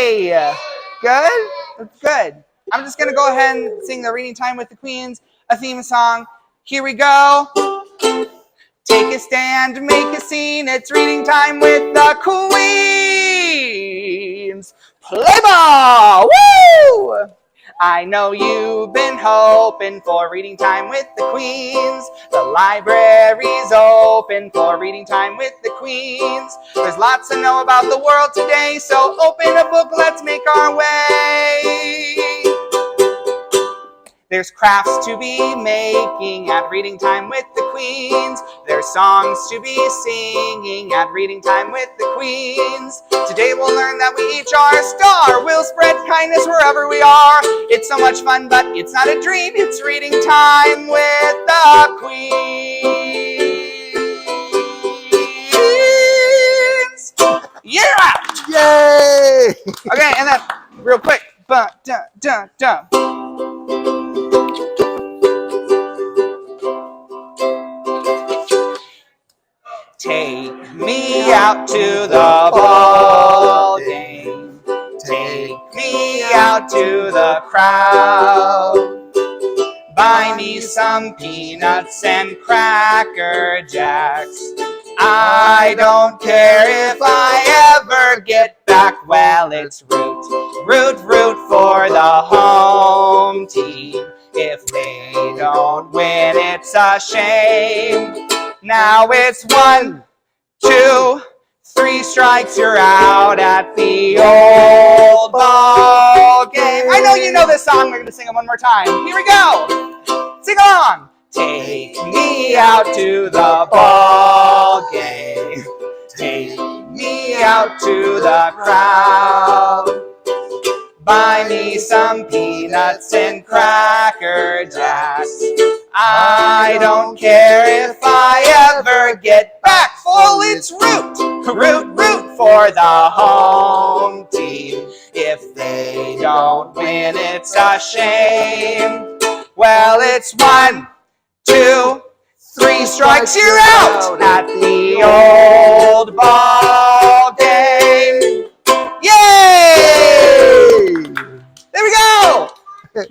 Yay! Good? That's good. I'm just going to go ahead and sing the Reading Time with the Queens, a theme song. Here we go. Take a stand, make a scene. It's reading time with the Queens. Play ball! Woo! I know you've been hoping for reading time with the Queens. The library's open for reading time with the Queens. There's lots to know about the world today, so open a book, let's make our way. There's crafts to be making at reading time with the Queens. There's songs to be singing at reading time with the Queens. Today we'll learn that we each are a star. We'll spread kindness wherever we are. It's so much fun, but it's not a dream. It's reading time with the Queens. Yeah! Yay! Okay, and then real quick. Dun. Take me out to the ball game. Take me out to the crowd. Buy me some peanuts and Cracker Jacks. I don't care if I ever get back. Well, it's root for the home team. If they don't win, it's a shame. Now it's 1, 2, 3 strikes, you're out at the old ball game. I know you know this song. We're going to sing it one more time. Here we go. Sing along. Take me out to the ball game. Take me out to the crowd. Buy me some peanuts and Cracker Jacks. I don't care if I ever get back. Well, it's root for the home team. If they don't win, it's a shame. Well, it's 1, 2, 3 strikes, you're out at the old ball game. Yay! There we go!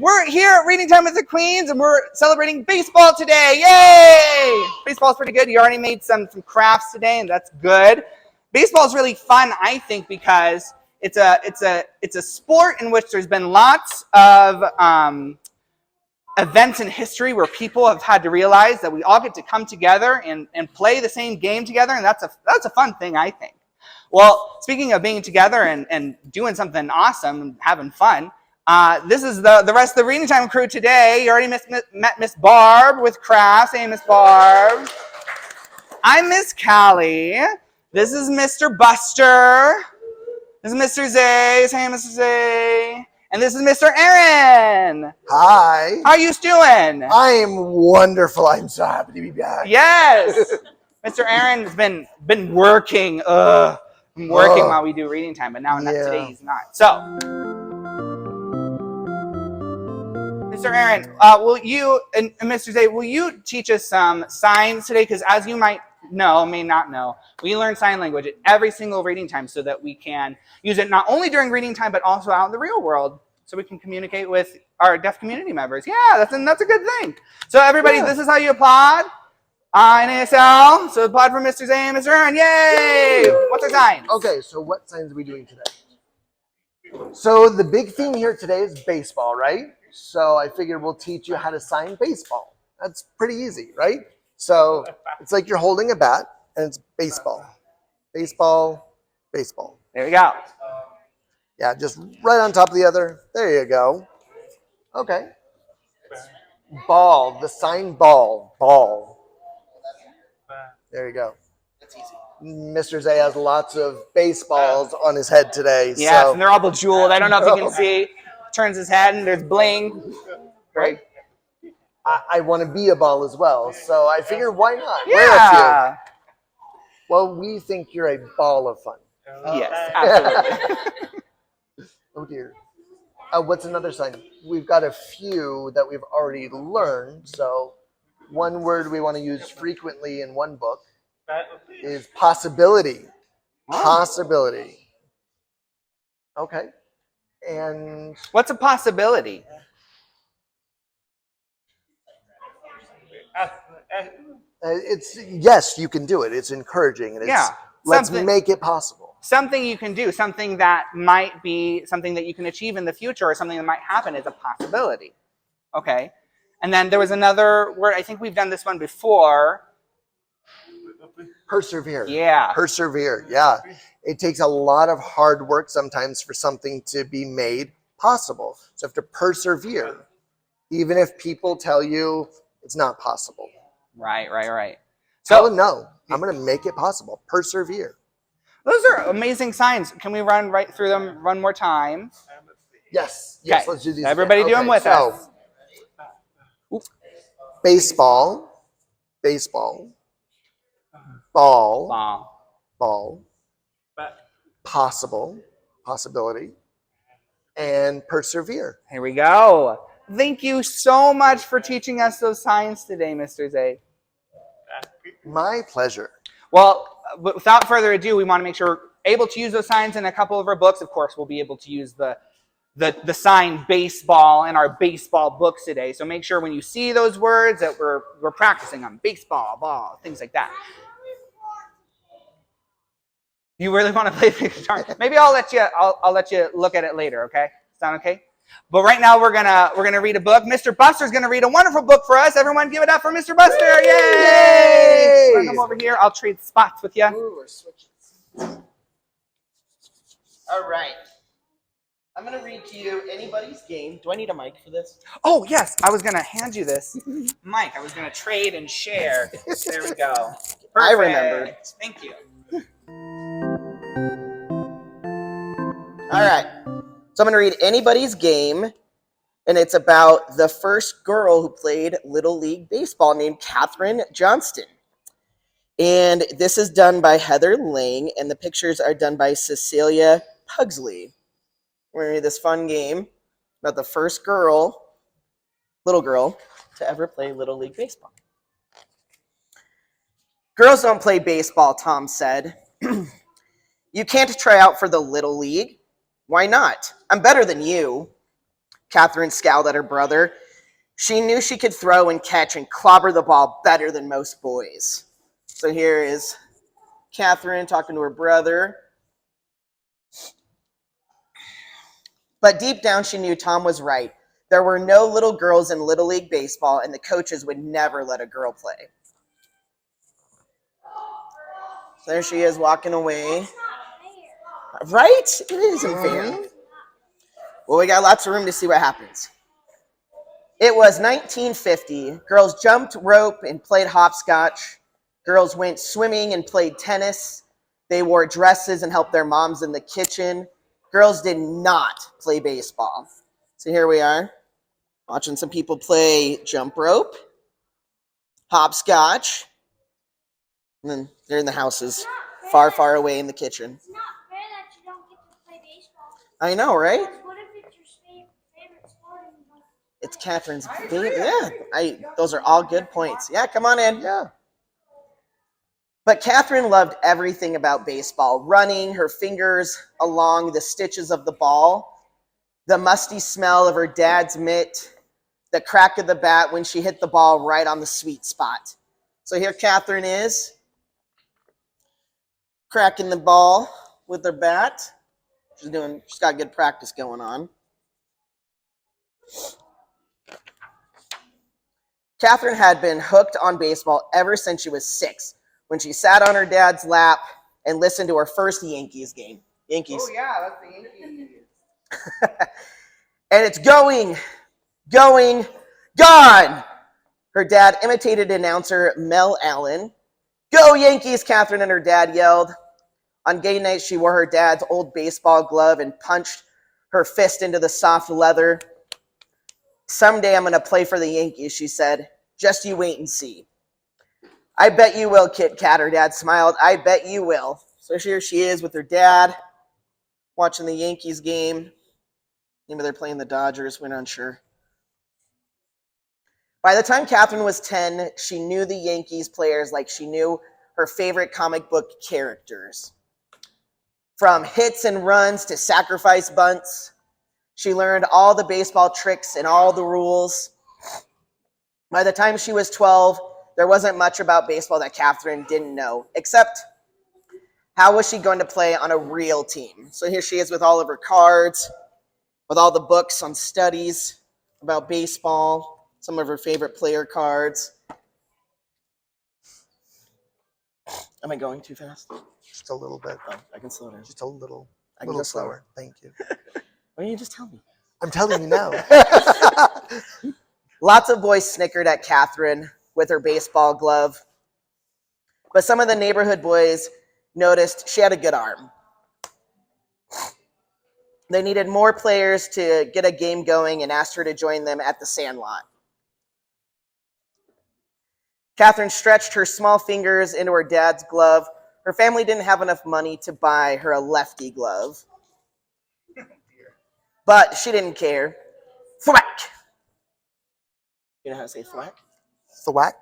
We're here at Reading Time with the Queens, and we're celebrating baseball today. Yay! Baseball's pretty good. You already made some crafts today, and that's good. Baseball is really fun, I think, because it's a sport in which there's been lots of events in history where people have had to realize that we all get to come together and play the same game together, and that's a fun thing, I think. Well, speaking of being together and doing something awesome and having fun, this is the rest of the Reading Time crew today. You already met Miss Barb with crafts. Hey, Miss Barb. I'm Miss Cali. This is Mr. Buster. This is Mr. Zay. Hey, Mr. Zay. And this is Mr. Aaron. Hi. How are you doing? I am wonderful. I'm so happy to be back. Yes. Mr. Aaron's been working. Working while we do Reading Time, but now today he's not. So, Mr. Aaron, will you and Mr. Zay, will you teach us some signs today? Because as you might know, may not know, we learn sign language at every single Reading Time so that we can use it not only during Reading Time, but also out in the real world, so we can communicate with our deaf community members. Yeah, that's a good thing. So everybody, this is how you applaud. In ASL, so applaud for Mr. Zay and Mr. Aaron. Yay! What's our sign? Okay, so what signs are we doing today? So the big theme here today is baseball, right? So I figured we'll teach you how to sign baseball. That's pretty easy, right? So it's like you're holding a bat, and it's baseball. Baseball, baseball. There we go. Yeah, just right on top of the other. There you go. Okay. Ball, the sign ball. Ball. There you go. That's easy. Mr. Zay has lots of baseballs on his head today. Yes, so. And they're all bejeweled. I don't know if you can see. Turns his head and there's bling. Right. I want to be a ball as well, so I figure why not? Yeah. Well, we think you're a ball of fun. Yes, absolutely. Oh dear. What's another sign? We've got a few that we've already learned. So one word we want to use frequently in one book is possibility. Possibility. Okay. And what's a possibility? it's yes, you can do it. It's encouraging, and it's Yeah, let's something- make it possible. Something you can do, something that might be something that you can achieve in the future, or something that might happen is a possibility. Okay. And then there was another word, I think we've done this one before. Persevere. Yeah. Persevere. Yeah. It takes a lot of hard work sometimes for something to be made possible. So you have to persevere, even if people tell you it's not possible. Right. Tell them no. I'm going to make it possible. Persevere. Those are amazing signs. Can we run right through them one more time? Yes. Okay. Let's do these. Everybody again. do them with us. Baseball. Ball. Possibility. And persevere. Here we go. Thank you so much for teaching us those signs today, Mr. Zay. My pleasure. Well, without further ado, we want to make sure we're able to use those signs in a couple of our books. Of course, we'll be able to use the sign baseball in our baseball books today. So make sure when you see those words that we're practicing them. Baseball, ball, things like that. You really want to play the guitar? Maybe I'll let you look at it later, okay? Sound okay? But right now we're gonna read a book. Mr. Buster's gonna read a wonderful book for us. Everyone give it up for Mr. Buster! Yay! Wanna come over here? I'll trade spots with you. Ooh, we're switching. All right. I'm going to read to you Anybody's Game. Do I need a mic for this? Oh yes, I was gonna hand you this, Mike. I was gonna trade and share. There we go. Perfect. I remembered. Thank you. All right. So I'm going to read Anybody's Game, and it's about the first girl who played Little League Baseball named Katherine Johnston. And this is done by Heather Lang, and the pictures are done by Cecilia Pugsley. We're going to read this fun game about the first little girl, to ever play Little League Baseball. Girls don't play baseball, Tom said. You can't try out for the Little League. Why not? I'm better than you. Katherine scowled at her brother. She knew she could throw and catch and clobber the ball better than most boys. So here is Katherine talking to her brother. But deep down, she knew Tom was right. There were no little girls in Little League Baseball, and the coaches would never let a girl play. So there she is walking away. Right? It isn't fair. Well, we got lots of room to see what happens. It was 1950. Girls jumped rope and played hopscotch. Girls went swimming and played tennis. They wore dresses and helped their moms in the kitchen. Girls did not play baseball. So here we are, watching some people play jump rope, hopscotch, and then they're in the houses, far, far away in the kitchen. It's not fair that you don't get to play baseball. I know, right? Because what if it's your favorite sport and you don't? It's Catherine's favorite. Yeah, those are all good points. Yeah, come on in. Yeah. But Katherine loved everything about baseball, running her fingers along the stitches of the ball, the musty smell of her dad's mitt, the crack of the bat when she hit the ball right on the sweet spot. So here Katherine is, cracking the ball with her bat. She's got good practice going on. Katherine had been hooked on baseball ever since she was 6, when she sat on her dad's lap and listened to her first Yankees game. Yankees. Oh yeah, that's the Yankees. And it's going, gone. Her dad imitated announcer Mel Allen. Go Yankees, Katherine and her dad yelled. On game night, she wore her dad's old baseball glove and punched her fist into the soft leather. Someday I'm going to play for the Yankees, she said. Just you wait and see. I bet you will, Kit Kat, her dad smiled. I bet you will. So here she is with her dad, watching the Yankees game. Maybe they're playing the Dodgers, we're not sure. By the time Katherine was 10, she knew the Yankees players like she knew her favorite comic book characters. From hits and runs to sacrifice bunts, She learned all the baseball tricks and all the rules. By the time she was 12, there wasn't much about baseball that Catherine didn't know, except how was she going to play on a real team? So here she is with all of her cards, with all the books on studies about baseball, some of her favorite player cards. Am I going too fast? Just a little bit. Oh, I can slow down. Just a little. I A can little go slower. Thank you. Why don't you just tell me? I'm telling you now. Lots of boys snickered at Catherine with her baseball glove, but some of the neighborhood boys noticed she had a good arm. They needed more players to get a game going and asked her to join them at the sandlot. Catherine stretched her small fingers into her dad's glove. Her family didn't have enough money to buy her a lefty glove, but she didn't care. Thwack! You know how to say thwack? Thwack.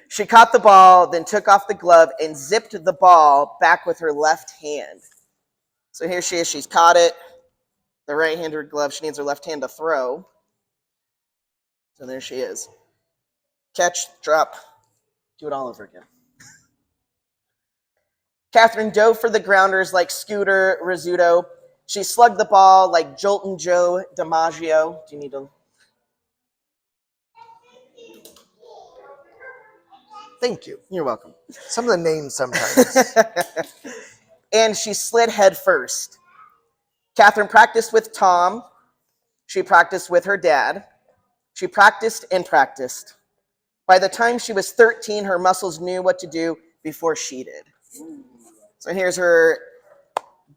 She caught the ball, then took off the glove and zipped the ball back with her left hand. So here she is. She's caught it. The right-handed glove. She needs her left hand to throw. So there she is. Catch, drop, do it all over again. Catherine dove for the grounders like Scooter Rizzuto. She slugged the ball like Joltin' Joe DiMaggio. Do you need to? Thank you. You're welcome. Some of the names sometimes. And she slid head first. Catherine practiced with Tom. She practiced with her dad. She practiced and practiced. By the time she was 13, her muscles knew what to do before she did. So here's her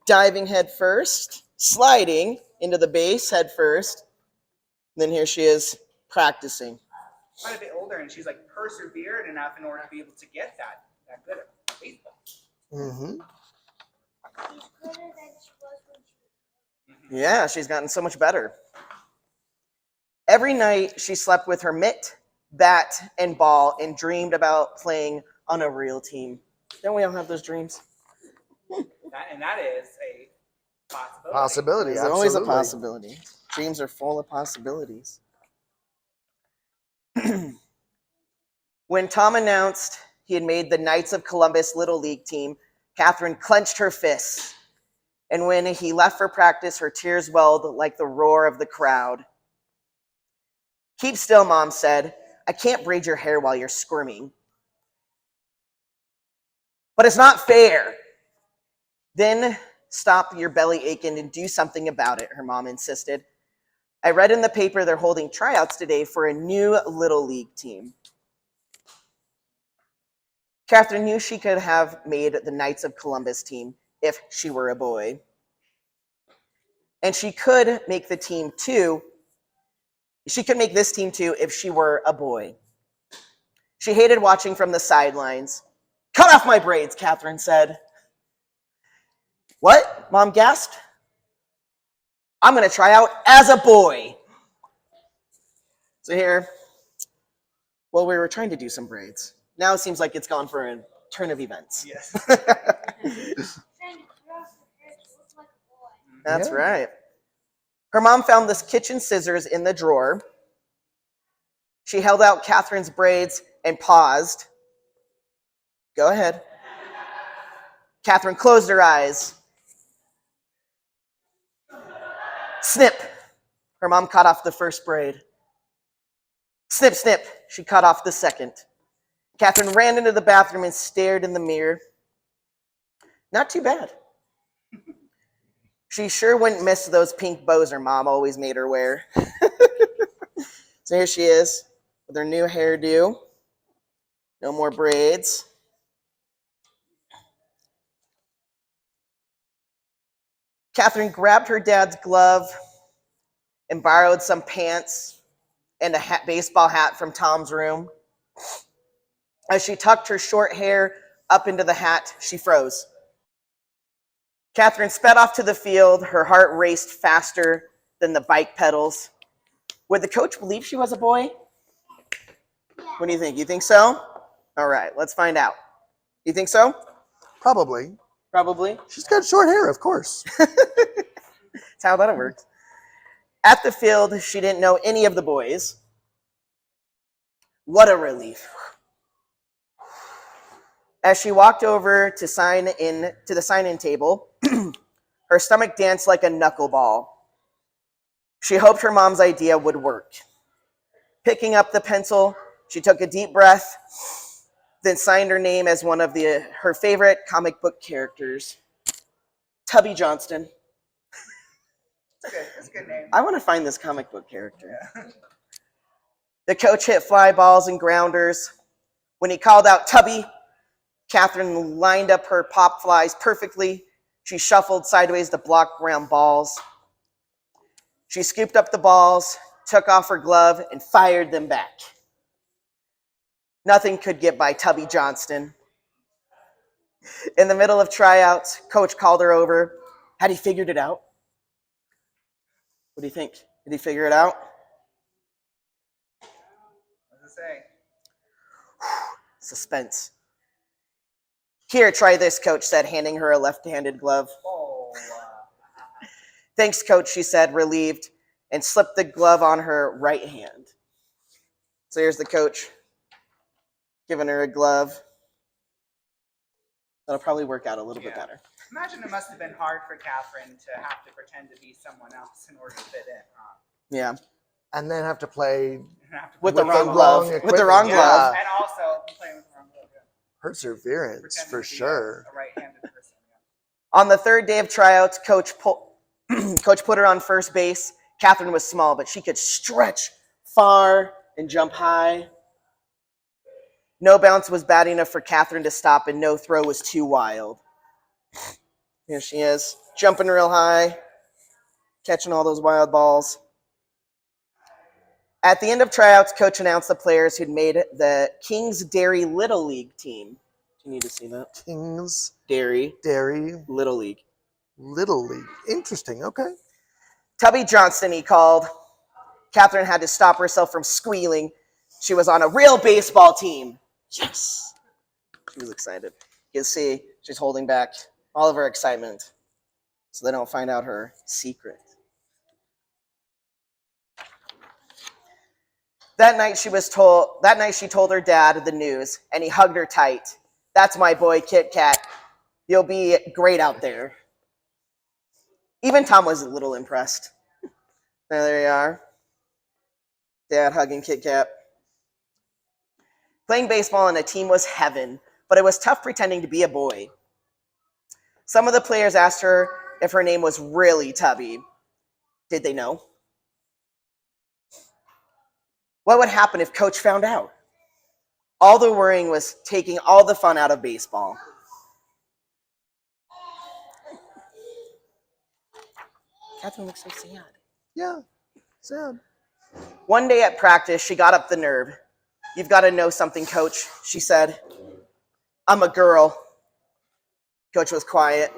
diving head first, sliding into the base head first. Then here she is practicing. Quite a bit older, and she's like persevered enough in order to be able to get that good at baseball. Mm-hmm. She's gooder than she was when she was. Yeah, she's gotten so much better. Every night she slept with her mitt, bat, and ball and dreamed about playing on a real team. Don't we all have those dreams? That is a possibility. Possibility. There's always a absolutely. possibility. Dreams are full of possibilities. When Tom announced he had made the Knights of Columbus Little League team, Catherine clenched her fists. And when he left for practice, her tears welled like the roar of the crowd. Keep still, Mom said. I can't braid your hair while you're squirming. But it's not fair. Then stop your belly aching and do something about it, her mom insisted. I read in the paper they're holding tryouts today for a new Little League team. Catherine knew she could have made the Knights of Columbus team if she were a boy. And she could make the team too. She could make this team too if she were a boy. She hated watching from the sidelines. Cut off my braids, Catherine said. What? Mom gasped. I'm going to try out as a boy. So here, well, we were trying to do some braids. Now it seems like it's gone for a turn of events. Yes. Trying to cut off her hair to look like a boy. That's Yeah. right. Her mom found this kitchen scissors in the drawer. She held out Catherine's braids and paused. Go ahead. Catherine closed her eyes. Snip. Her mom cut off the first braid. Snip, snip. She cut off the second. Catherine ran into the bathroom and stared in the mirror. Not too bad. She sure wouldn't miss those pink bows her mom always made her wear. So here she is with her new hairdo. No more braids. Catherine grabbed her dad's glove and borrowed some pants and a baseball hat from Tom's room. As she tucked her short hair up into the hat, she froze. Catherine sped off to the field. Her heart raced faster than the bike pedals. Would the coach believe she was a boy? What do you think? You think so? All right, let's find out. You think so? Probably. Probably. She's got short hair, of course. That's how that works. At the field, she didn't know any of the boys. What a relief. As she walked over to the sign-in table, her stomach danced like a knuckleball. She hoped her mom's idea would work. Picking up the pencil, she took a deep breath, then signed her name as one of her favorite comic book characters, Tubby Johnston. That's a good name. I want to find this comic book character. Yeah. The coach hit fly balls and grounders. When he called out Tubby, Catherine lined up her pop flies perfectly. She shuffled sideways to block ground balls. She scooped up the balls, took off her glove, and fired them back. Nothing could get by Tubby Johnston. In the middle of tryouts, coach called her over. Had he figured it out? What do you think? Did he figure it out? What does it say? Suspense. Here, try this, coach said, handing her a left-handed glove. Oh. Thanks, coach, she said, relieved, and slipped the glove on her right hand. So here's the coach giving her a glove. That'll probably work out a little bit better. Imagine it must have been hard for Catherine to have to pretend to be someone else in order to fit in, huh? Yeah. And then have to play With the wrong wrong glove. equipment. With the wrong glove. And also playing with the wrong glove. Yeah. Perseverance, Pretending for to be sure. A right-handed person. Yeah. On the third day of tryouts, coach put her on first base. Catherine was small, but she could stretch far and jump high. No bounce was bad enough for Catherine to stop, and no throw was too wild. Here she is, jumping real high, catching all those wild balls. At the end of tryouts, coach announced the players who'd made the King's Dairy Little League team. Do you need to see that? King's Dairy Little League. League. Interesting. Okay. Tubby Johnston, he called. Catherine had to stop herself from squealing. She was on a real baseball team. Yes. She was excited. You can see she's holding back all of her excitement so they don't find out her secret. That night she told her dad the news, and he hugged her tight. That's my boy, 𝐿𝐸𝐿. You'll be great out there. Even Tom was a little impressed. There you are. Dad hugging 𝐿𝐸𝐿. Playing baseball on a team was heaven, but it was tough pretending to be a boy. Some of the players asked her if her name was really Tubby. Did they know? What would happen if coach found out? All the worrying was taking all the fun out of baseball. Catherine looks so sad. Yeah, sad. One day at practice, she got up the nerve. You've got to know something, coach, she said. I'm a girl. Coach was quiet.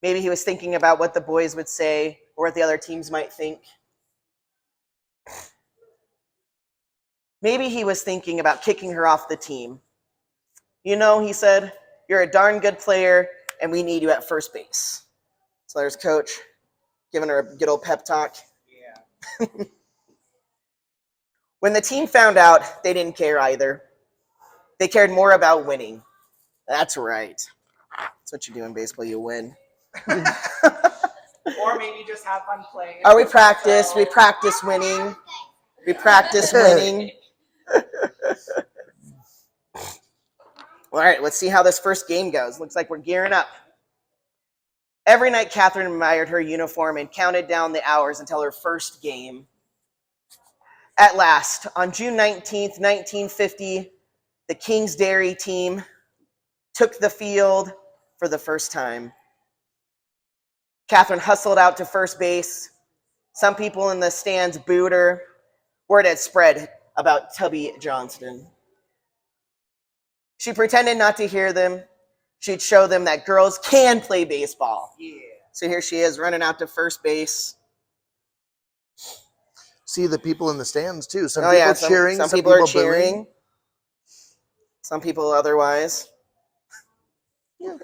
Maybe he was thinking about what the boys would say or what the other teams might think. Maybe he was thinking about kicking her off the team. You know, he said, you're a darn good player, and we need you at first base. So there's coach giving her a good old pep talk. Yeah. When the team found out, they didn't care either. They cared more about winning. That's right. That's what you do in baseball, you win. Or maybe just have fun playing. Or we practice winning. We practice winning. All right, let's see how this first game goes. Looks like we're gearing up. Every night, Catherine admired her uniform and counted down the hours until her first game. At last, on June 19th, 1950, the King's Dairy team took the field for the first time. Catherine hustled out to first base. Some people in the stands booed her. Word had spread about Tubby Johnston. She pretended not to hear them. She'd show them that girls can play baseball. Yeah. So here she is running out to first base. See the people in the stands too. Some cheering. Some people are cheering. booing. Some people otherwise. Yeah.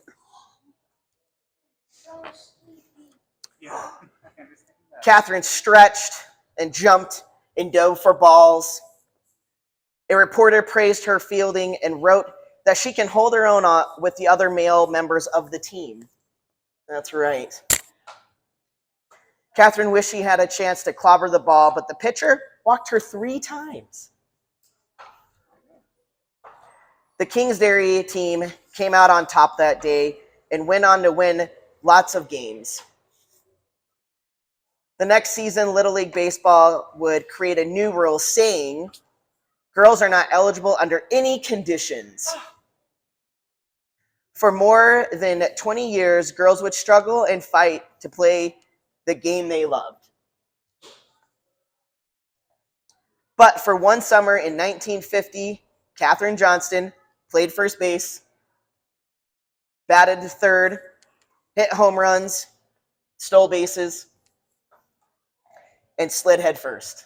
Yeah. I understand that. Catherine stretched and jumped and dove for balls. A reporter praised her fielding and wrote that she can hold her own with the other male members of the team. That's right. Catherine wished she had a chance to clobber the ball, but the pitcher walked her 3 times. The Kingsbury team came out on top that day and went on to win lots of games. The next season, Little League Baseball would create a new rule saying girls are not eligible under any conditions. For more than 20 years, girls would struggle and fight to play the game they loved. But for one summer in 1950, Katherine Johnston played first base, batted third, hit home runs, stole bases, and slid head first.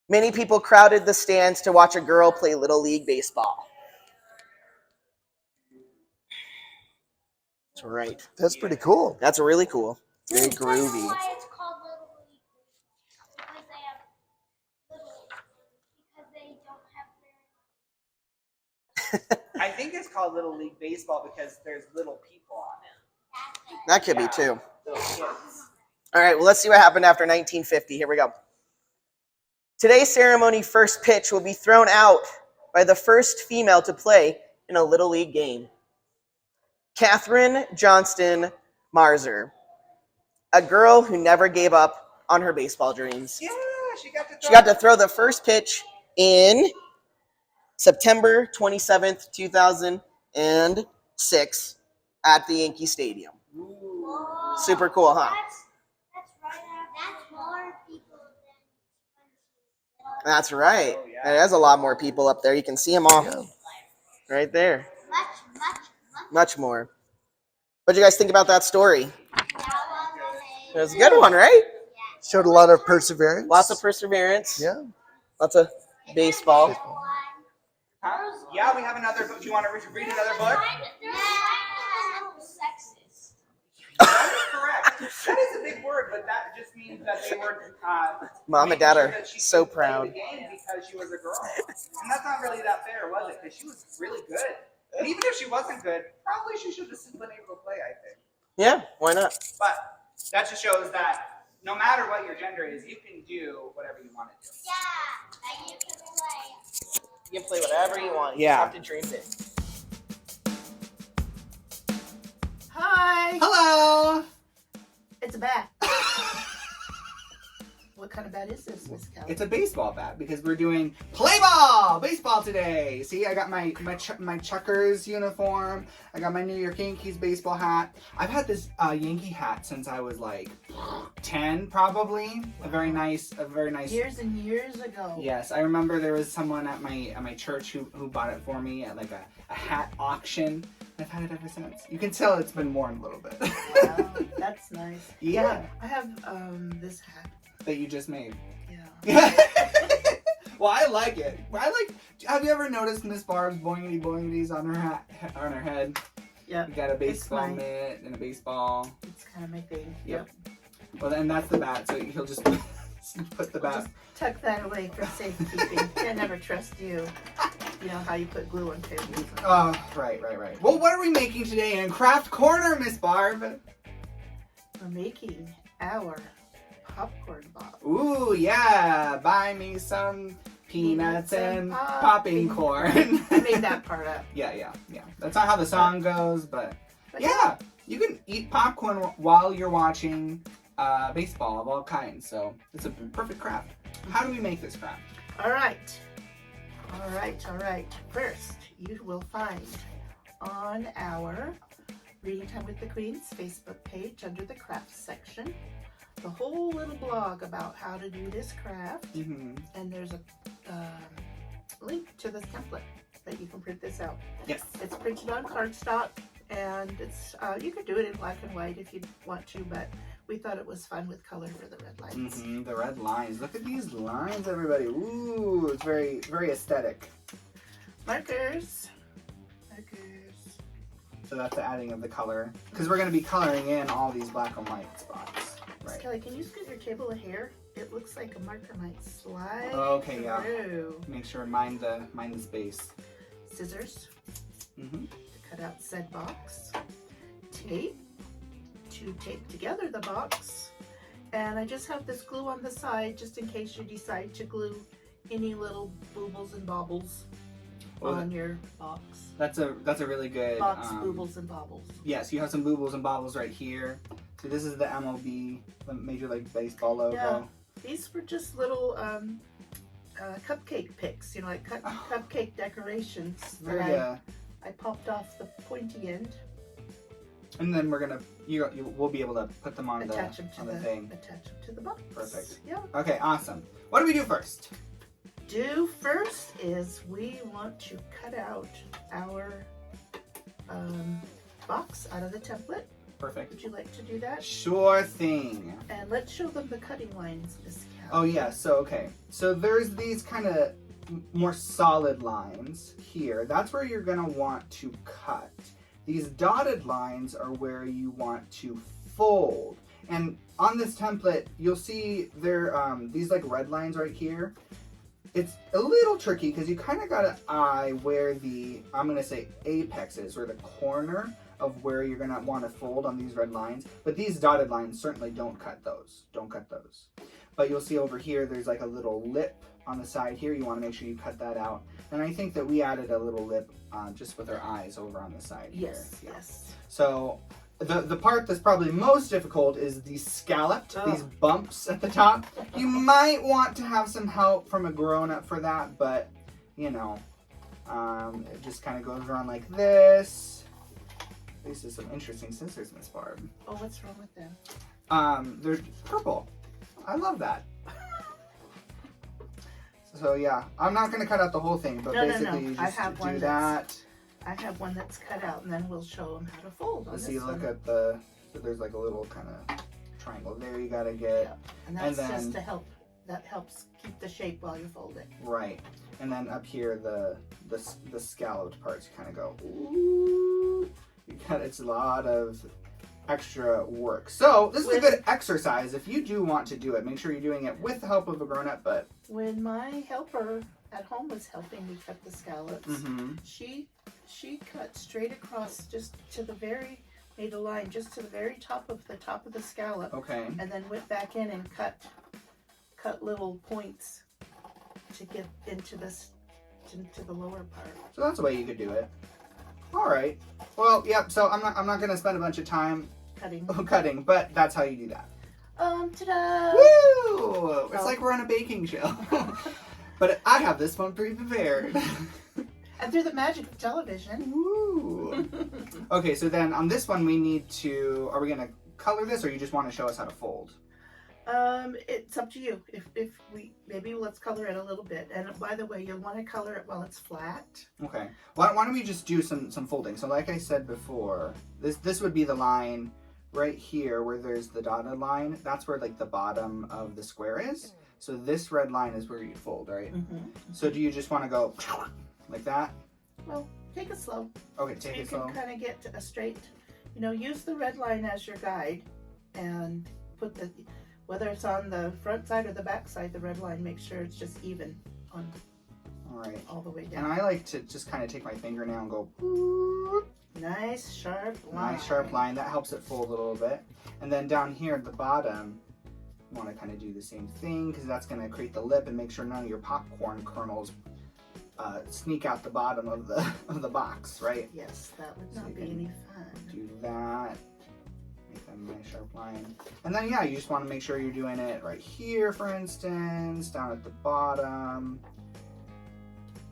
Many people crowded the stands to watch a girl play Little League Baseball. That's right. That's pretty cool. That's really cool. It's very I know groovy. why it's called Little League because they have little, because they don't have very I think it's called Little League Baseball because there's little people on it. That could be too. Little kids. All right, well, let's see what happened after 1950. Here we go. Today's ceremony first pitch will be thrown out by the first female to play in a Little League game. Katherine Johnston Mayr, a girl who never gave up on her baseball dreams. Yeah, she got to throw. She got to throw the first pitch in September 27th, 2006 at the Yankee Stadium. Ooh. Super cool, huh? That's right. That's more people than That's right. Oh, yeah. There's a lot more people up there. You can see them all Yeah. right there. much. Much more. What do you guys think about that story? That It was a good one, right? Showed a lot of perseverance. Lots of perseverance. Yeah. Lots of baseball. Huh? Yeah, we have another book. Do you want to read another book? Sexist. That is correct. That is a big word, but that just means that they were. Mom and Dad are so play proud. the game because she was a girl, and that's not really that fair, was it? Because she was really good, and even if she wasn't good, probably she should have still been able to play. I think. Yeah, why not? But that just shows that no matter what your gender is, you can do whatever you want to do. Yeah, and you can play. You can play whatever you want. You Yeah. just have to dream it. Hi, Hello. it's a bat. What kind of bat is this, Miss Cali? It's a baseball bat because we're doing play ball, baseball today. See, I got my Chuckers uniform. I got my New York Yankees baseball hat. I've had this Yankee hat since I was like 10, probably. A very nice. Years and years ago. Yes, I remember there was someone at my church who bought it for me at like a hat auction. I've had it ever since. You can tell it's been worn a little bit. Wow, that's nice. Yeah. I have this hat. That you just made. Yeah. Well, I like it. Have you ever noticed Miss Barb's boingity boingities on her hat, on her head? Yeah. You got a baseball mine. mitt and a baseball. It's kind of my thing. Yep. Well, then that's the bat. So he'll just put the bat. Just tuck that away for safekeeping. I never trust you. You know how you put glue on tables. Oh, right. Well, what are we making today in Craft Corner, Miss Barb? We're making our popcorn bob. Ooh, yeah. Buy me some peanuts and popping corn. I made that part up. Yeah. That's not how the song goes, but yeah. You can eat popcorn while you're watching baseball of all kinds. So it's a perfect craft. How do we make this craft? All right. First, you will find on our Reading Time with the Queens Facebook page under the crafts section the whole little blog about how to do this craft. Mm-hmm. And there's a link to this template that you can print this out. Yes. It's printed on cardstock, and it's you could do it in black and white if you want to, but we thought it was fun with color for the red lines. Mm-hmm. The red lines. Look at these lines, everybody. Ooh, it's very, very aesthetic. Markers. So that's the adding of the color. Because we're going to be coloring in all these black and white spots. Miss Right. Kelly, can you scoot your table a hair? It looks like a marker might slide Okay, yeah. through. Make sure mind the space. Scissors Mm-hmm. to cut out said box. Tape to tape together the box. And I just have this glue on the side just in case you decide to glue any little boobles and bobbles on your box. That's a really good Box, boobles, and bobbles. Yes, you have some boobles and bobbles right here. So this is the MLB, the Major League Baseball logo. Yeah, these were just little cupcake picks, you know, like cupcake decorations that I popped off the pointy end. And then we're gonna, we'll be able to put them on Attach them to the thing. Attach them to the box. Perfect. Yeah. Okay, awesome. What do we do first? First is we want to cut out our box out of the template. Perfect. Would you like to do that? Sure thing. And let's show them the cutting lines, Miss Cali. Oh yeah, so okay. So there's these kind of more solid lines here. That's where you're gonna want to cut. These dotted lines are where you want to fold. And on this template, you'll see there these like red lines right here. It's a little tricky because you kind of got to eye where the, I'm going to say apex is, or the corner of where you're going to want to fold on these red lines. But these dotted lines certainly don't cut those. Don't cut those. But you'll see over here, there's like a little lip on the side here. You want to make sure you cut that out. And I think that we added a little lip just with our eyes over on the side here. Yes, Yeah. yes. So the part that's probably most difficult is the scalloped, these bumps at the top. You might want to have some help from a grown-up for that, but you know, it just kind of goes around like this. These are some interesting scissors, Miss Barb. Oh, what's wrong with them? They're purple. I love that. So yeah, I'm not going to cut out the whole thing, but basically you just do that. I have one that's cut out, and then we'll show them how to fold on Let's this see, look one. at there's like a little kind of triangle there you got to get. Yep. And that's then, just to help, that helps keep the shape while you fold it. Right. And then up here, the scalloped parts kind of go, ooh. It's a lot of extra work. So this is a good exercise. If you do want to do it, make sure you're doing it with the help of a grown-up, but. When my helper at home was helping me cut the scallops, she cut straight across just to the made a line just to the very top of the scallop. Okay. And then went back in and cut little points to get into the lower part. So that's a way you could do it. All right. Well, yep. So I'm not gonna spend a bunch of time cutting, but that's how you do that. Ta-da! Woo! It's like we're on a baking show. But I have this one pre-prepared. And through the magic of television. Woo! Okay, so then on this one we need to, are we gonna color this, or you just want to show us how to fold? It's up to you. Maybe let's color it a little bit. And by the way, you'll want to color it while it's flat. Okay. Why don't we just do some folding? So like I said before, this would be the line right here where there's the dotted line. That's where like the bottom of the square is. So this red line is where you fold, right? So do you just want to go like that? Well, take it slow. Okay, take it slow. You can kind of get a straight, use the red line as your guide and put whether it's on the front side or the back side, the red line, make sure it's just even on all the way down. And I like to just kind of take my fingernail and go nice sharp line. Nice sharp line. That helps it fold a little bit. And then down here at the bottom, you want to kind of do the same thing because that's going to create the lip and make sure none of your popcorn kernels sneak out the bottom of the box, right? Yes, that would not be any fun. Do that. Make that a nice sharp line. And then yeah, you just want to make sure you're doing it right here, for instance, down at the bottom.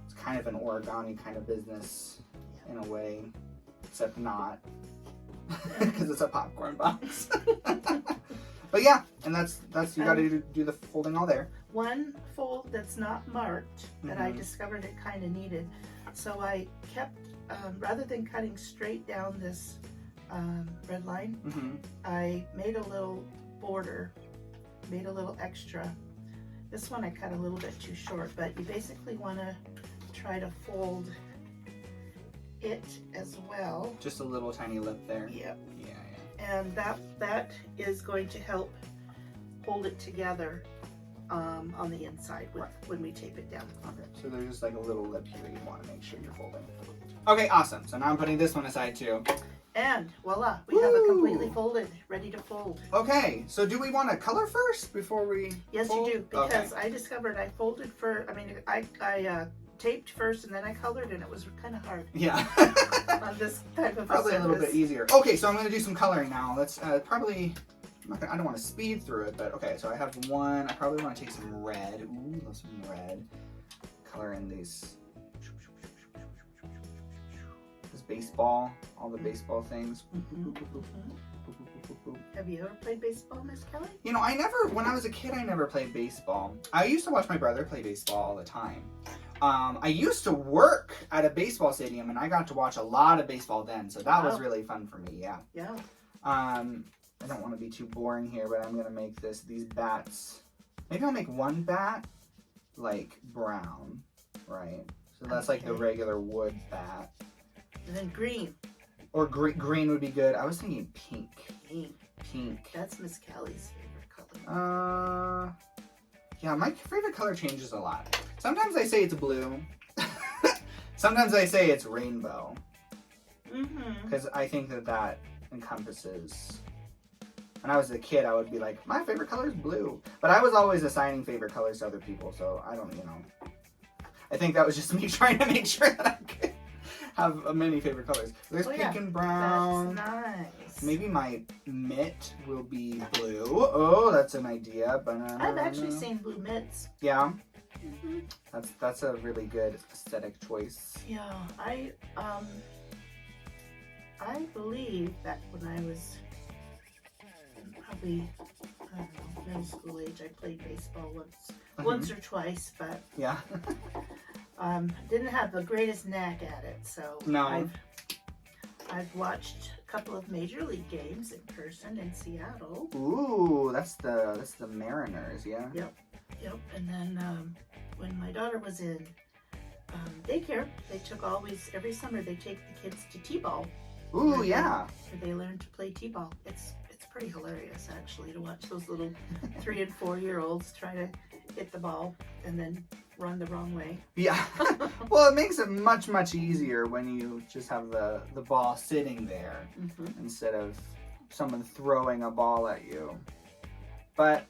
It's kind of an origami kind of business in a way, except not, because it's a popcorn box. But yeah, and that's you got to do the folding all there. One fold that's not marked that I discovered it kind of needed, so I kept rather than cutting straight down this red line, I made a little border, made a little extra. This one I cut a little bit too short, but you basically want to try to fold it as well. Just a little tiny lip there. Yep. Yeah. And that is going to help hold it together on the inside when we tape it down. Okay, so there's just like a little lip here you want to make sure you're folding. Okay, awesome. So now I'm putting this one aside too. And voila, we have it completely folded, ready to fold. Okay, so do we want to color first before we Yes, fold? you do, because Okay. I discovered I folded I taped first and then I colored, and it was kind of hard Yeah. on this type of Probably a little bit surface. easier. Okay, so I'm going to do some coloring now. Let's probably, I don't want to speed through it, but okay, so I have one. I probably want to take some red. Ooh, love some red. Color in these. This baseball, all the baseball things. Have you ever played baseball, Miss Kelly? You know, when I was a kid, I never played baseball. I used to watch my brother play baseball all the time. I used to work at a baseball stadium, and I got to watch a lot of baseball then, so that was Wow. really fun for me, yeah. Yeah. I don't want to be too boring here, but I'm going to make these bats. Maybe I'll make one bat, like, brown, right? So that's like the Okay. regular wood bat. And then green. Or green would be good. I was thinking pink. Pink. That's Miss Cali's favorite color. Yeah, my favorite color changes a lot. Sometimes I say it's blue. Sometimes I say it's rainbow. Because I think that encompasses. When I was a kid, I would be like, my favorite color is blue. But I was always assigning favorite colors to other people, so I don't, I think that was just me trying to make sure that I could have many favorite colors. There's pink and brown. That's nice. Maybe my mitt will be blue. Oh, that's an idea. I've actually seen blue mitts. Yeah. That's a really good aesthetic choice. Yeah, I believe that when I was probably, I don't know, middle school age, I played baseball once or twice, but Yeah. didn't have the greatest knack at it. So No. I've watched a couple of major league games in person in Seattle. Ooh, that's the Mariners, yeah. Yep. And then when my daughter was in daycare, they took every summer they take the kids to t-ball. Ooh, yeah. Where they learn to play t-ball. It's pretty hilarious actually to watch those little 3 and 4 year olds try to hit the ball and then run the wrong way. Yeah. Well, it makes it much easier when you just have the ball sitting there instead of someone throwing a ball at you. But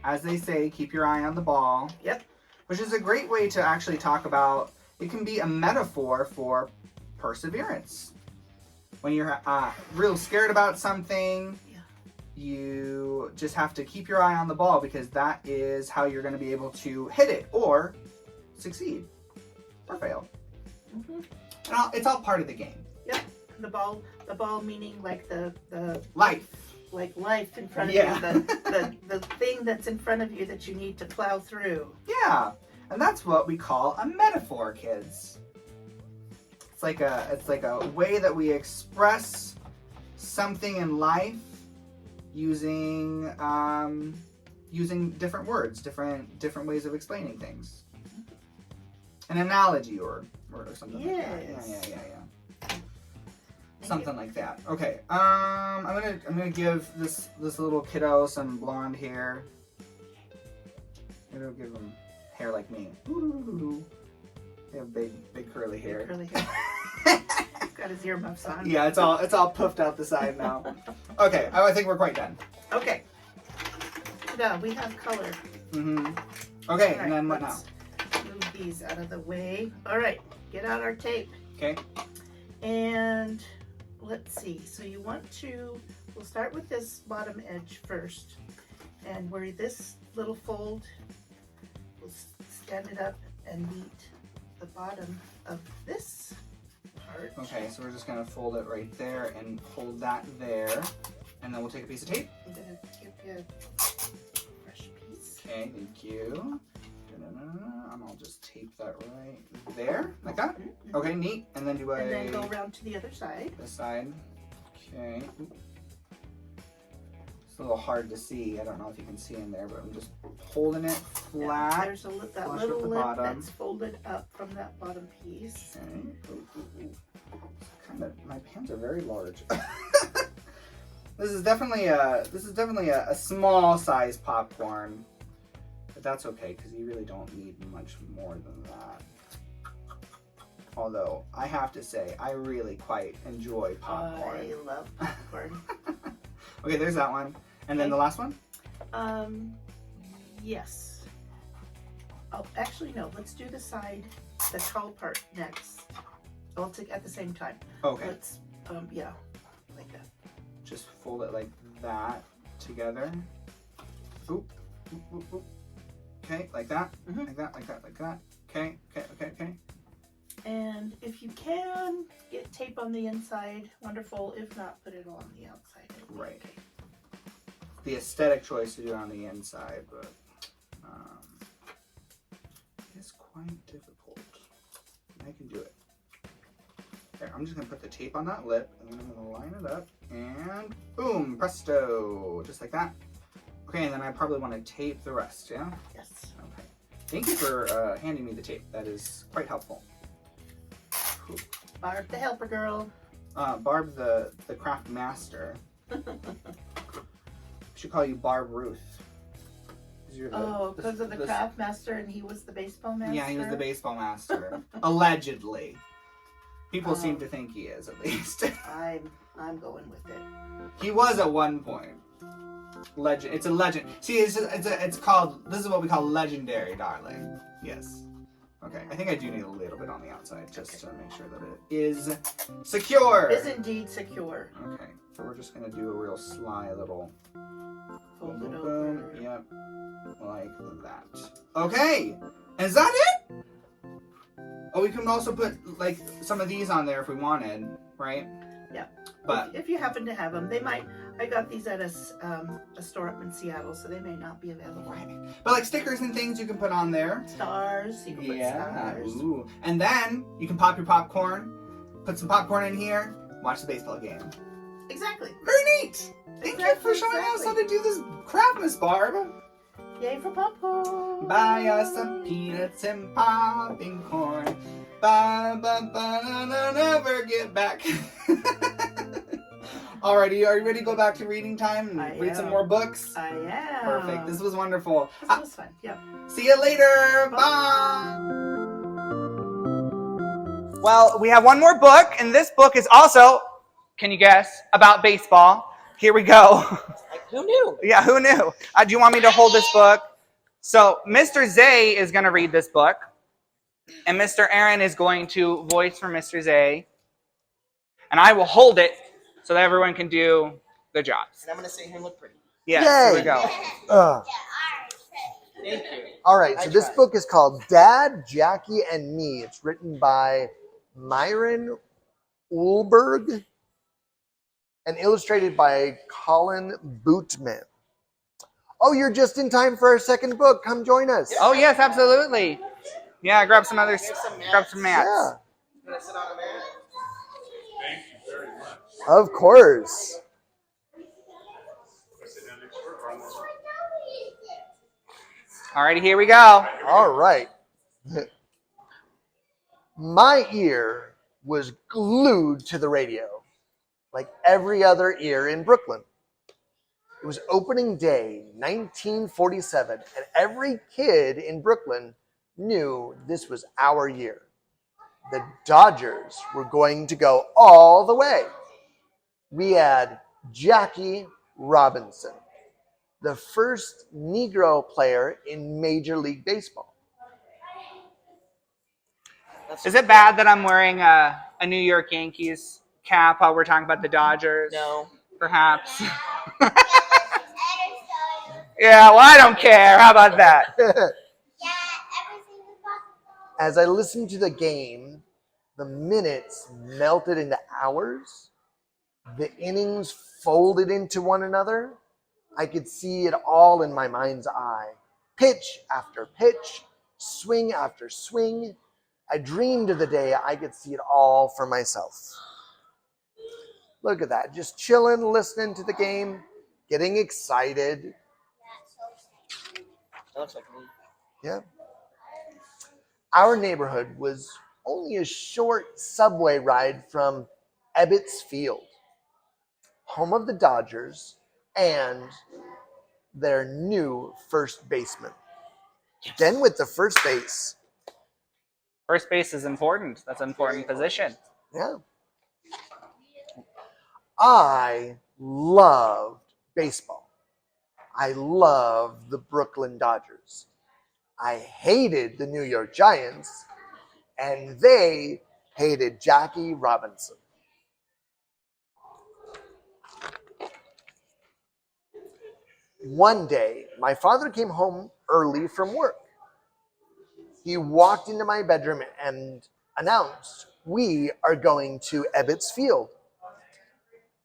as they say, keep your eye on the ball. Yep. Which is a great way to actually talk about, it can be a metaphor for perseverance. When you're real scared about something, you just have to keep your eye on the ball because that is how you're going to be able to hit it or succeed or fail. And it's all part of the game. Yep. The ball meaning like the Life. like life in front of Yeah. you, the thing that's in front of you that you need to plow through. Yeah. And that's what we call a metaphor, kids. It's like a way that we express something in life using different words, different ways of explaining things. An analogy or something like that. Yes. Yeah. Something like that. Okay. I'm gonna give this little kiddo some blonde hair. Maybe I'll give him hair like me. Ooh. They have big curly hair. Curly hair. He's got his earmuffs on. Yeah, it's all puffed out the side now. Okay, I think we're quite done. Okay. Ta-da, we have color. Okay, All and then what now? let's move these out of the way. All right, get out our tape. Okay. And let's see. So we'll start with this bottom edge first. And where this little fold, we'll stand it up and meet the bottom of this part. Okay, so we're just gonna fold it right there and hold that there, and then we'll take a piece of tape. I'm gonna give you a fresh piece. Okay, thank you. And I'll just tape that right there, like that. Okay, neat. And then And then go around to the other side. this side. Okay. It's a little hard to see. I don't know if you can see in there, but I'm just holding it Yeah, flat. there's that flush little with the lip bottom. that's folded up from that bottom piece. Okay. My pants are very large. This is definitely a small size popcorn, but that's okay because you really don't need much more than that. Although I have to say, I really quite enjoy popcorn. I love popcorn. Okay, there's that one, and then the last one. Yes. Oh, actually no. Let's do the tall part next. I'll take at the same time. Okay. Let's yeah, like that. Just fold it like that together. Oop, oop, oop, oop. Okay, like that, like that, like that, like that. Okay, okay, okay, okay. And if you can get tape on the inside, wonderful. If not, put it on the outside. Right. The aesthetic choice to do it on the inside, but it's quite difficult. I can do it. There, I'm just gonna put the tape on that lip, and then I'm gonna line it up, and boom, presto, just like that. Okay, and then I probably want to tape the rest. Yeah. Yes. Okay. Thank you for handing me the tape. That is quite helpful. Whew. Barb the helper girl. Barb the craft master. We should call you Barb Ruth. Because of the craft master, and he was the baseball master. Yeah, he was the baseball master. Allegedly. People seem to think he is, at least. I'm going with it. He was at one point. Legend. It's a legend. See, it's called. This is what we call legendary, darling. Yes. Okay. I think I do need a little bit on the outside just to make sure that it is secure. Is indeed secure. Okay. So we're just gonna do a real sly little. Fold Boom, it boom, over. boom. Yep. Like that. Okay. Is that it? Oh, we can also put like some of these on there if we wanted, right? Yeah. But if you happen to have them, they might. I got these at a store up in Seattle, so they may not be available. right. But like stickers and things you can put on there. Stars. You can put stars. Ooh. And then you can pop your popcorn, put some popcorn in here, watch the baseball game. Exactly. Very neat. Thank you for showing us how to do this craft, Miss Barb. Yay for popcorn. Buy us some peanuts and popping corn. Ba ba ba never get back. Alrighty, are you ready to go back to reading time and read some more books? I am. Perfect. This was wonderful. This was fun. Yep. See you later. Bye. Well, we have one more book, and this book is also, can you guess, about baseball. Here we go. Like, who knew? Yeah, who knew? Do you want me to hold this book? So Mr. Zay is going to read this book, and Mr. Aaron is going to voice for Mr. Zay, and I will hold it so that everyone can do the jobs. And I'm going to say him look pretty. Yes, Yay. here we go. Thank you. All right, so this book is called Dad, Jackie, and Me. It's written by Myron Uhlberg and illustrated by Colin Bootman. Oh, you're just in time for our second book. Come join us. Oh, yes, absolutely. Yeah, grab some mats. Yeah, I'm going to sit on a mat. of course. Alrighty, here we go. All right. My ear was glued to the radio, like every other ear in Brooklyn. It was opening day, 1947, and every kid in Brooklyn knew this was our year. The Dodgers were going to go all the way. We had Jackie Robinson, the first Negro player in Major League Baseball. Is it bad that I'm wearing a New York Yankees cap while we're talking about the Dodgers? No. Perhaps. Yeah, well, I don't care. How about that? As I listened to the game, the minutes melted into hours. The innings folded into one another. I could see it all in my mind's eye. Pitch after pitch, swing after swing. I dreamed of the day I could see it all for myself. Look at that, just chilling, listening to the game, getting excited. That looks like me. Yeah. Our neighborhood was only a short subway ride from Ebbets Field, home of the Dodgers and their new first baseman. Then with the first base. First base is important. That's an important position. Yeah. I loved baseball. I loved the Brooklyn Dodgers. I hated the New York Giants, and they hated Jackie Robinson. One day, my father came home early from work. He walked into my bedroom and announced, "We are going to Ebbets Field."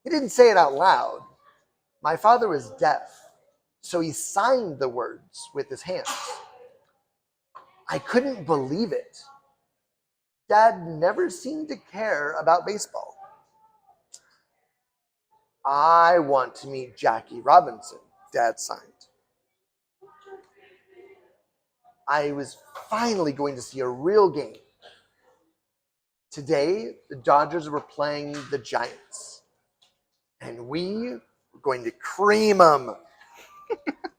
He didn't say it out loud. My father was deaf, so he signed the words with his hands. I couldn't believe it. Dad never seemed to care about baseball. "I want to meet Jackie Robinson," Dad signed. I was finally going to see a real game. Today, the Dodgers were playing the Giants, and we were going to cream them.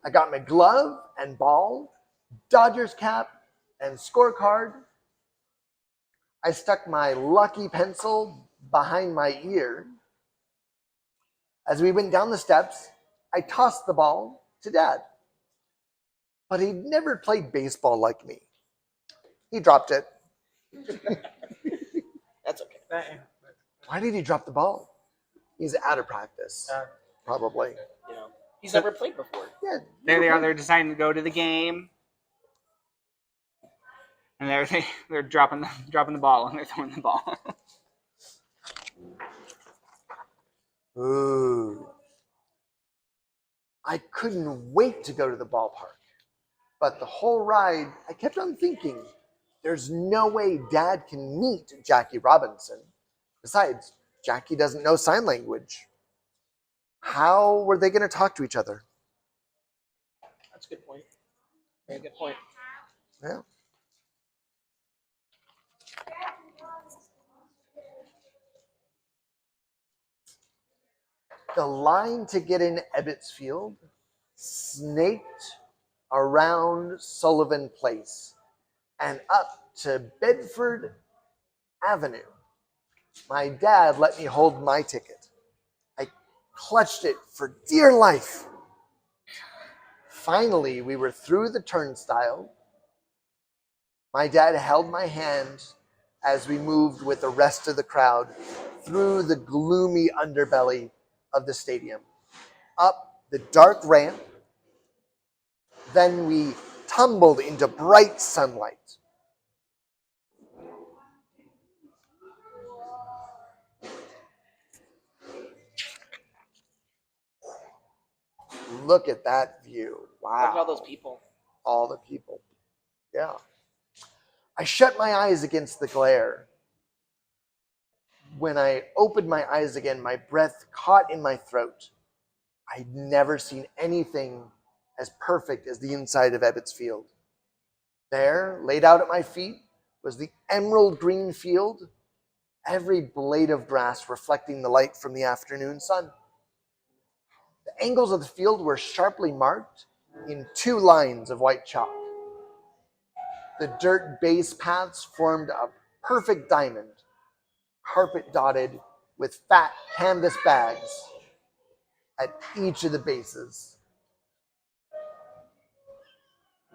I got my glove and ball, Dodgers cap, and scorecard. I stuck my lucky pencil behind my ear. As we went down the steps, I tossed the ball to Dad. But he'd never played baseball like me. He dropped it. That's okay. Why did he drop the ball? He's out of practice, probably. You know, he's never played before. Yeah. There they are. They're deciding to go to the game, and they're dropping the ball and they're throwing the ball. Ooh. I couldn't wait to go to the ballpark. But the whole ride, I kept on thinking, there's no way Dad can meet Jackie Robinson. Besides, Jackie doesn't know sign language. How were they going to talk to each other? That's a good point. Very good point. Yeah. The line to get in Ebbets Field snaked around Sullivan Place and up to Bedford Avenue. My dad let me hold my ticket. I clutched it for dear life. Finally, we were through the turnstile. My dad held my hand as we moved with the rest of the crowd through the gloomy underbelly of the stadium, up the dark ramp. Then we tumbled into bright sunlight. Look at that view. Wow. Look at all those people. All the people. Yeah. I shut my eyes against the glare. When I opened my eyes again, my breath caught in my throat. I'd never seen anything as perfect as the inside of Ebbets Field. There, laid out at my feet, was the emerald green field, every blade of grass reflecting the light from the afternoon sun. The angles of the field were sharply marked in 2 lines of white chalk. The dirt base paths formed a perfect diamond, carpet dotted with fat canvas bags at each of the bases,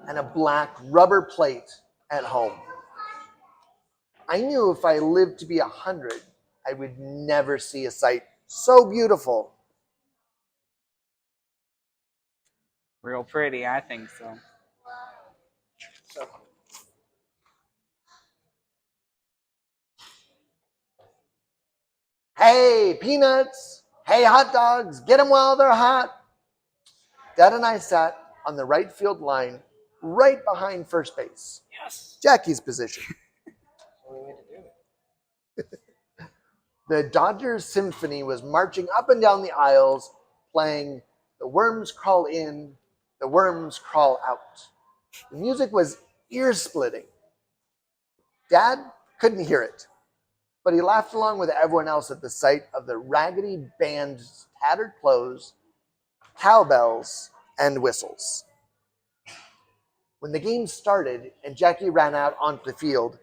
and a black rubber plate at home. I knew if I lived to be 100, I would never see a sight so beautiful. Real pretty, I think so. So, Hey, peanuts! Hey, hot dogs! Get them while they're hot! Dad and I sat on the right field line, right behind first base. yes. Jackie's position. What we to do. The Dodgers Symphony was marching up and down the aisles, playing "The Worms Crawl In, the Worms Crawl Out." The music was ear-splitting. Dad couldn't hear it. but he laughed along with everyone else at the sight of the raggedy band's tattered clothes, cowbells, and whistles. When the game started and Jackie ran out onto the field,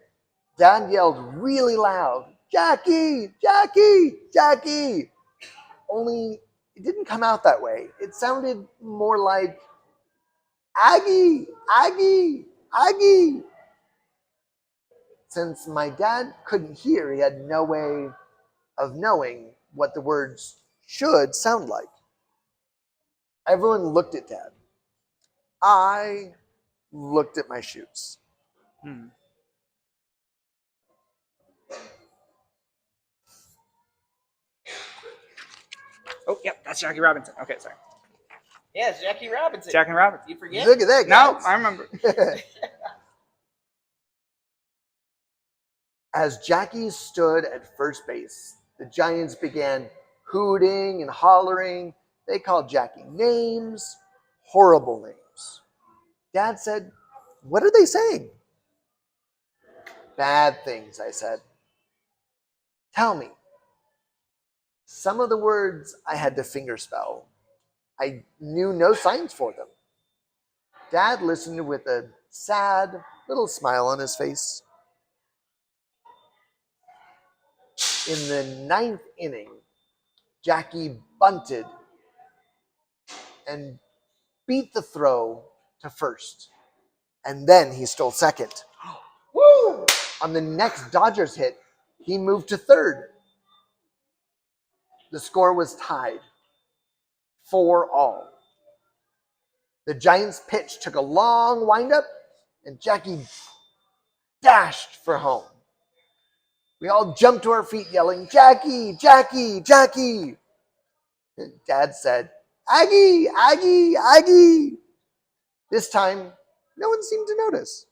Dad yelled really loud, "Jackie! Jackie! Jackie!" Only it didn't come out that way. It sounded more like, "Aggie! Aggie! Aggie!" Since my dad couldn't hear, he had no way of knowing what the words should sound like. Everyone looked at Dad. I looked at my shoes. Oh, yep, that's Jackie Robinson. Okay, sorry. Yeah, it's Jackie Robinson. Jackie Robinson. You forget? Look at that, No, guys. I remember. As Jackie stood at first base, the Giants began hooting and hollering. They called Jackie names, horrible names. Dad said, "What are they saying?" "Bad things," I said. "Tell me." Some of the words I had to fingerspell. I knew no signs for them. Dad listened with a sad little smile on his face. In the 9th inning, Jackie bunted and beat the throw to first. And then he stole second. Woo! On the next Dodgers hit, he moved to third. The score was tied, 4-all. The Giants' pitch took a long windup, and Jackie dashed for home. We all jumped to our feet yelling, "Jackie, Jackie, Jackie!" And Dad said, "Aggie, Aggie, Aggie!" This time, no one seemed to notice.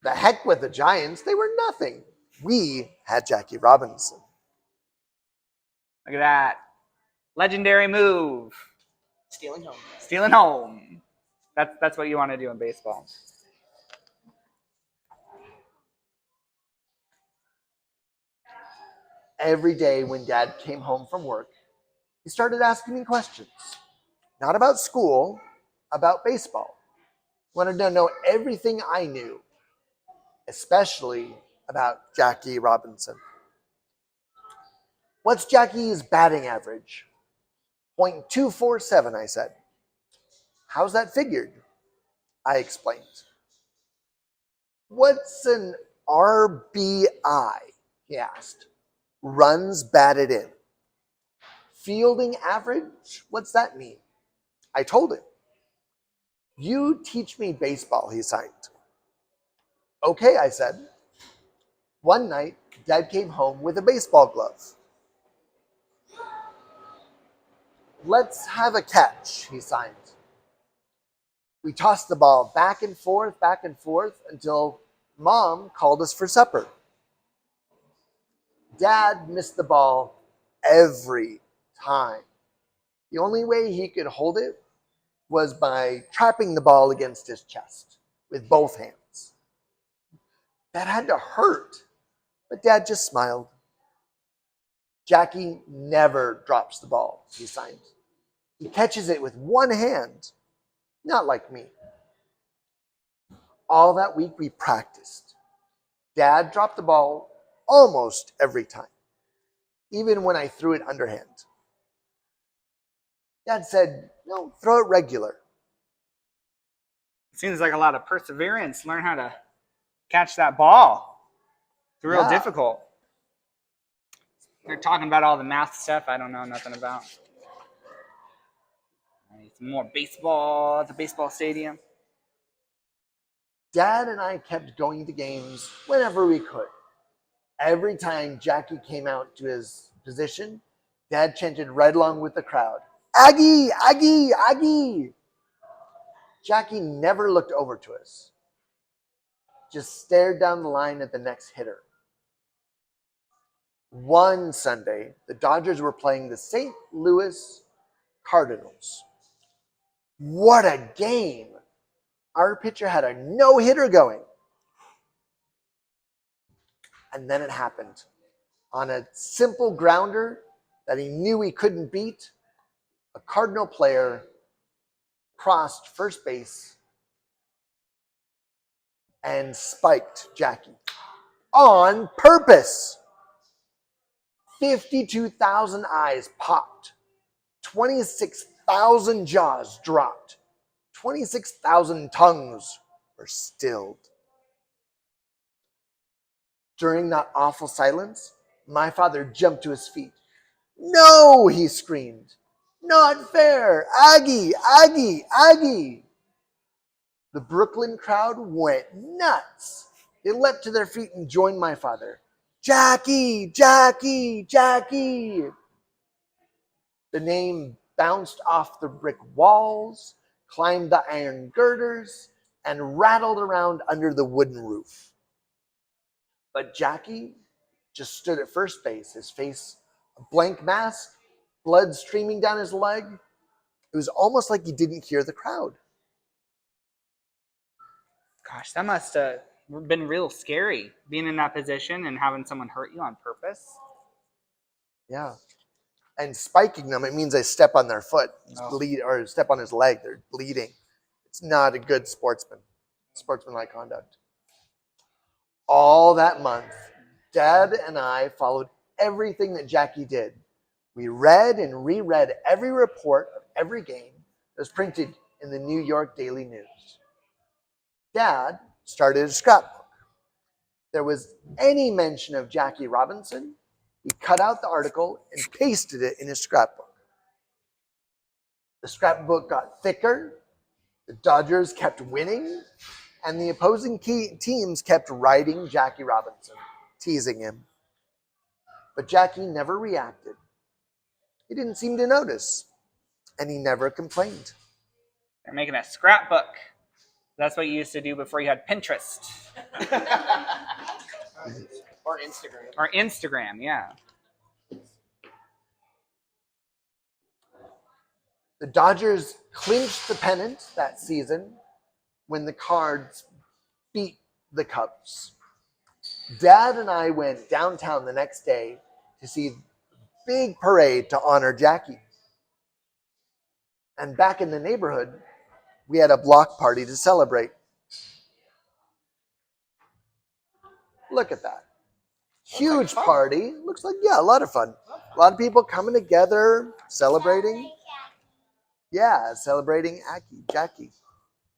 The heck with the Giants, they were nothing. We had Jackie Robinson. Look at that. Legendary move. Stealing home. Stealing home. That's what you want to do in baseball. Every day when Dad came home from work, he started asking me questions. Not about school, about baseball. Wanted to know everything I knew, especially about Jackie Robinson. "What's Jackie's batting average?" .247, I said. "How's that figured?" I explained. "What's an RBI?" he asked. "Runs batted in." "Fielding average? What's that mean?" I told him. "You teach me baseball," he signed. "Okay," I said. One night, Dad came home with a baseball glove. "Let's have a catch," he signed. We tossed the ball back and forth until Mom called us for supper. Dad missed the ball every time. The only way he could hold it was by trapping the ball against his chest with both hands. That had to hurt, but Dad just smiled. "Jackie never drops the ball," he signed. "He catches it with one hand, not like me." All that week we practiced. Dad dropped the ball almost every time, even when I threw it underhand. Dad said, "No, throw it regular." It seems like a lot of perseverance. Learn how to catch that ball. It's real difficult. They're talking about all the math stuff I don't know nothing about. Some more baseball at the baseball stadium. Dad and I kept going to games whenever we could. Every time Jackie came out to his position, Dad chanted right along with the crowd, "Aggie, Aggie, Aggie!" Jackie never looked over to us, just stared down the line at the next hitter. One Sunday, the Dodgers were playing the St. Louis Cardinals. What a game! Our pitcher had a no-hitter going. And then it happened. On a simple grounder that he knew he couldn't beat, a Cardinal player crossed first base and spiked Jackie on purpose. 52,000 eyes popped. 26,000 jaws dropped. 26,000 tongues were stilled. During that awful silence, my father jumped to his feet. "No," he screamed. "Not fair! Aggie, Aggie, Aggie!" The Brooklyn crowd went nuts. They leapt to their feet and joined my father. "Jackie, Jackie, Jackie!" The name bounced off the brick walls, climbed the iron girders, and rattled around under the wooden roof. But Jackie just stood at first base, his face a blank mask, blood streaming down his leg. It was almost like he didn't hear the crowd. Gosh, that must have been real scary, being in that position and having someone hurt you on purpose. Yeah. And spiking them, it means I step on their foot, Oh. or step on his leg. They're bleeding. It's not a good sportsmanlike conduct. All that month, Dad and I followed everything that Jackie did. We read and reread every report of every game that was printed in the New York Daily News. Dad started a scrapbook. There was any mention of Jackie Robinson, he cut out the article and pasted it in his scrapbook. The scrapbook got thicker, the Dodgers kept winning, and the opposing teams kept writing Jackie Robinson, teasing him. But Jackie never reacted. He didn't seem to notice, and he never complained. They're making a scrapbook. That's what you used to do before you had Pinterest. Or Instagram. Or Instagram, yeah. The Dodgers clinched the pennant that season when the Cards beat the Cubs. Dad and I went downtown the next day to see a big parade to honor Jackie. And back in the neighborhood, we had a block party to celebrate. Look at that. Huge party. Looks like, yeah, a lot of fun. A lot of people coming together, celebrating. Yeah, celebrating Jackie.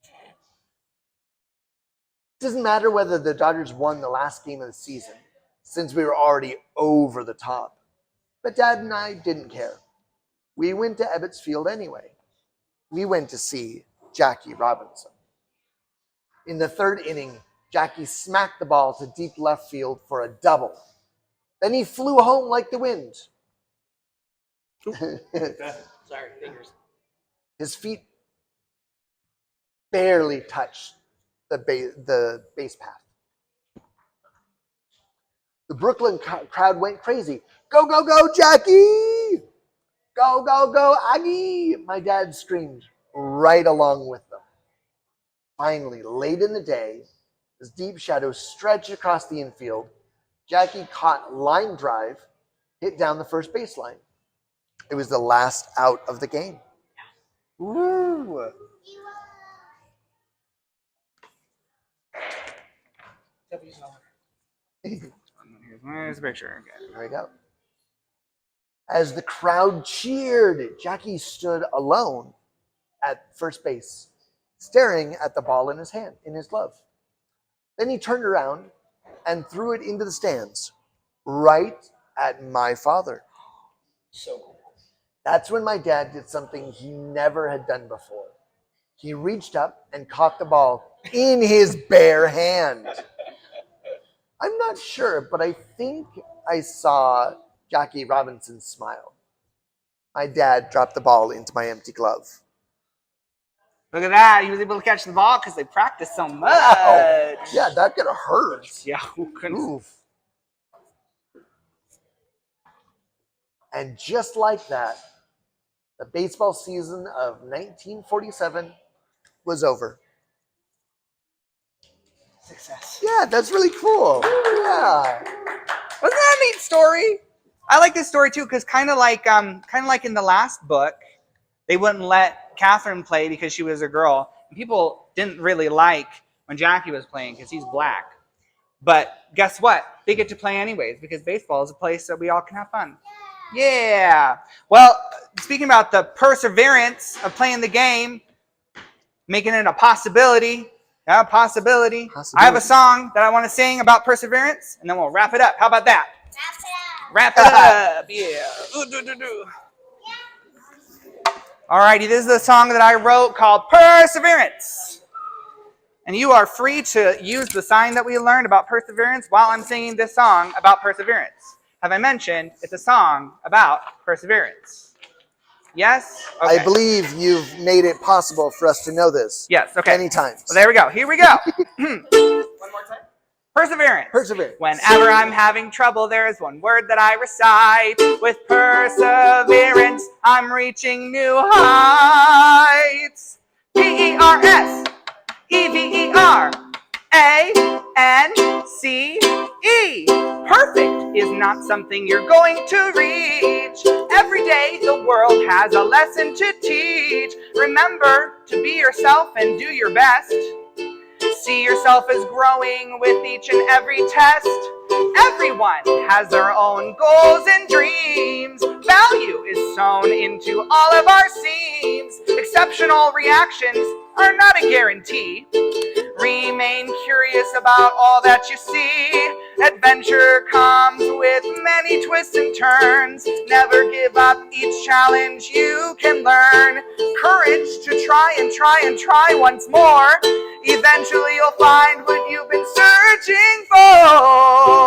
It doesn't matter whether the Dodgers won the last game of the season, since we were already over the top. But Dad and I didn't care. We went to Ebbets Field anyway. We went to see Jackie Robinson. In the third inning, Jackie smacked the ball to deep left field for a double. Then he flew home like the wind. Sorry, fingers. His feet barely touched the base path. The Brooklyn crowd went crazy. "Go, go, go, Jackie! Go, go, go, Aggie!" My dad screamed right along with them. Finally, late in the day, as deep shadows stretched across the infield, Jackie caught line drive, hit down the first baseline. It was the last out of the game. Woo! Here's a picture. Okay. There we go. As the crowd cheered, Jackie stood alone at first base, staring at the ball in his hand, in his glove. Then he turned around and threw it into the stands, right at my father. So cool. That's when my dad did something he never had done before. He reached up and caught the ball in his bare hand. I'm not sure, but I think I saw Jackie Robinson smile. My dad dropped the ball into my empty glove. Look at that. He was able to catch the ball because they practiced so much. Wow. Yeah, that could have hurt. Yeah, who couldn't? Oof. And just like that, the baseball season of 1947 was over. Success. Yeah, that's really cool. Yeah. Wasn't that a neat story? I like this story too, because kind of like in the last book, they wouldn't let Catherine play because she was a girl. And people didn't really like when Jackie was playing because he's black. But guess what? They get to play anyways because baseball is a place that we all can have fun. Yeah. Well, speaking about the perseverance of playing the game, making it a possibility. Yeah, possibility. I have a song that I want to sing about perseverance, and then we'll wrap it up. How about that? Wrap it up. Yeah. Alrighty, this is the song that I wrote called Perseverance. And you are free to use the sign that we learned about perseverance while I'm singing this song about perseverance. Have I mentioned it's a song about perseverance? Yes? Okay. I believe you've made it possible for us to know this. Yes, okay. Many times. Well, there we go. Here we go. One more time. Perseverance. Perseverance. Whenever I'm having trouble, there is one word that I recite. With perseverance, I'm reaching new heights. Perseverance. Perfect is not something you're going to reach. Every day the world has a lesson to teach. Remember to be yourself and do your best. See yourself as growing with each and every test. Everyone has their own goals and dreams. Value is sewn into all of our seams. Exceptional reactions are not a guarantee. Remain curious about all that you see. Adventure comes with many twists and turns. Never give up each challenge you can learn. Courage to try and try and try once more. Eventually you'll find what you've been searching for.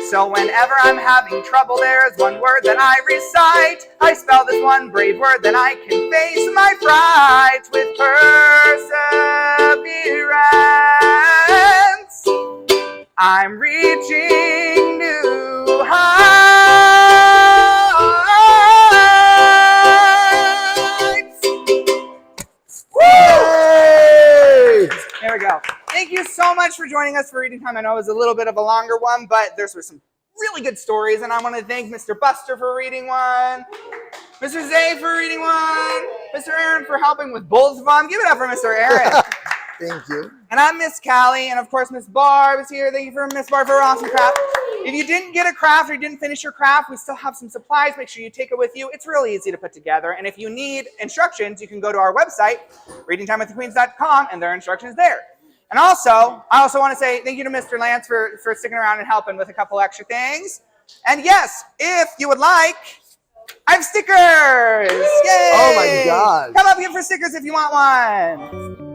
So whenever I'm having trouble, there's one word that I recite. I spell this one brave word, then I can face my frights with perseverance. I'm reaching new heights. Woo! There we go. Thank you so much for joining us for reading time. I know it was a little bit of a longer one, but there's some really good stories, and I want to thank Mr. Buster for reading one, Mr. Zay for reading one, Mr. Aaron for helping with both of them. Give it up for Mr. Aaron. Thank you. And I'm Miss Cali, and of course Miss Barb is here. Thank you for Miss Barb for her awesome craft. If you didn't get a craft or you didn't finish your craft, we still have some supplies. Make sure you take it with you. It's really easy to put together. And if you need instructions, you can go to our website, readingtimewiththequeens.com, and there are instructions there. And also, I also want to say thank you to Mr. Lance for sticking around and helping with a couple extra things. And yes, if you would like, I have stickers! Yay! Oh my God. Come up here for stickers if you want one.